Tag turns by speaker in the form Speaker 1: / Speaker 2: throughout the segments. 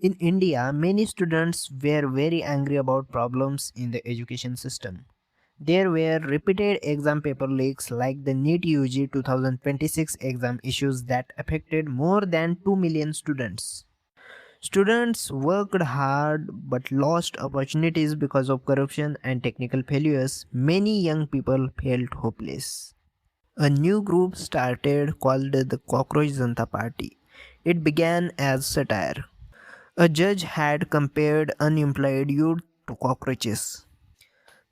Speaker 1: In India, many students were very angry about problems in the education system. There were repeated exam paper leaks like the NEET UG 2026 exam issues that affected more than 2 million students. Students worked hard but lost opportunities because of corruption and technical failures. Many young people felt hopeless. A new group started called the Cockroach Janta Party. It began as satire. A judge had compared unemployed youth to cockroaches.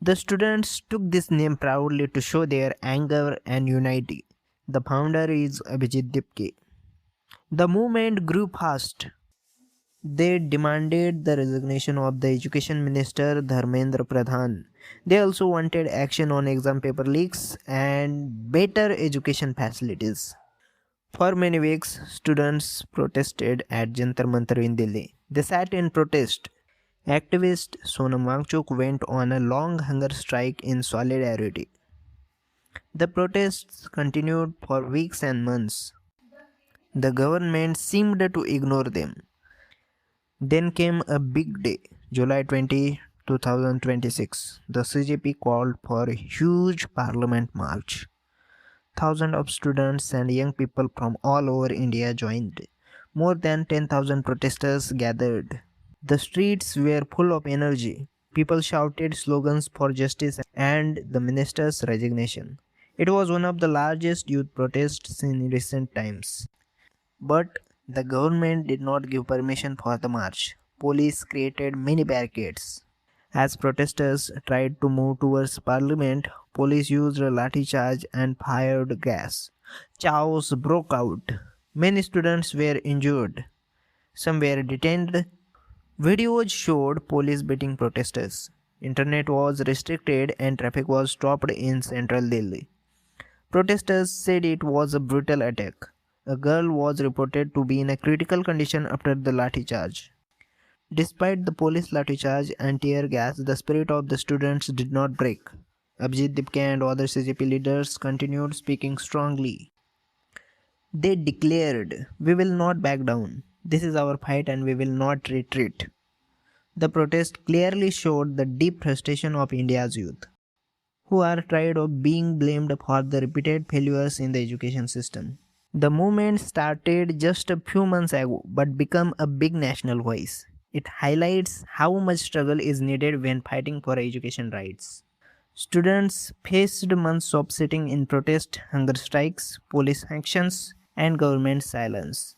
Speaker 1: The students took this name proudly to show their anger and unity. The founder is Abhijit Dipke. The movement grew fast. They demanded the resignation of the education minister Dharmendra Pradhan. They also wanted action on exam paper leaks and better education facilities. For many weeks, students protested at Jantar Mantar in Delhi. They sat in protest. Activist Sonam Wangchuk went on a long hunger strike in solidarity. The protests continued for weeks and months. The government seemed to ignore them. Then came a big day, July 20, 2026. The CJP called for a huge parliament march. Thousands of students and young people from all over India joined. More than 10,000 protesters gathered. The streets were full of energy. People shouted slogans for justice and the minister's resignation. It was one of the largest youth protests in recent times. But the government did not give permission for the march. Police created many barricades. As protesters tried to move towards parliament, police used a lathi charge and fired gas. Chaos broke out. Many students were injured. Some were detained. Videos showed police beating protesters. Internet was restricted and traffic was stopped in central Delhi. Protesters said it was a brutal attack. A girl was reported to be in a critical condition after the lathi charge. Despite the police lathicharge and tear gas, the spirit of the students did not break. Abhijit Dipke and other CJP leaders continued speaking strongly. They declared, "We will not back down. This is our fight and we will not retreat." The protest clearly showed the deep frustration of India's youth, who are tired of being blamed for the repeated failures in the education system. The movement started just a few months ago but became a big national voice. It highlights how much struggle is needed when fighting for education rights. Students faced months of sitting in protest, hunger strikes, police actions, and government silence.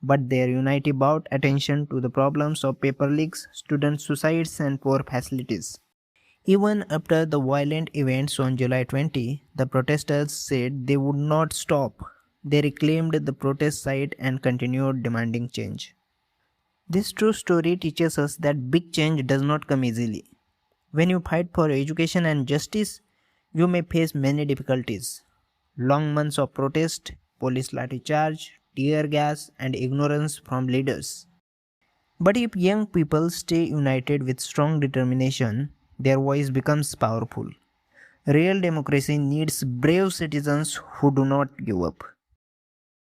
Speaker 1: But their unity brought attention to the problems of paper leaks, student suicides, and poor facilities. Even after the violent events on July 20, the protesters said they would not stop. They reclaimed the protest site and continued demanding change. This true story teaches us that big change does not come easily. When you fight for education and justice, you may face many difficulties. Long months of protest, police lathi charge, tear gas, and ignorance from leaders. But if young people stay united with strong determination, their voice becomes powerful. Real democracy needs brave citizens who do not give up.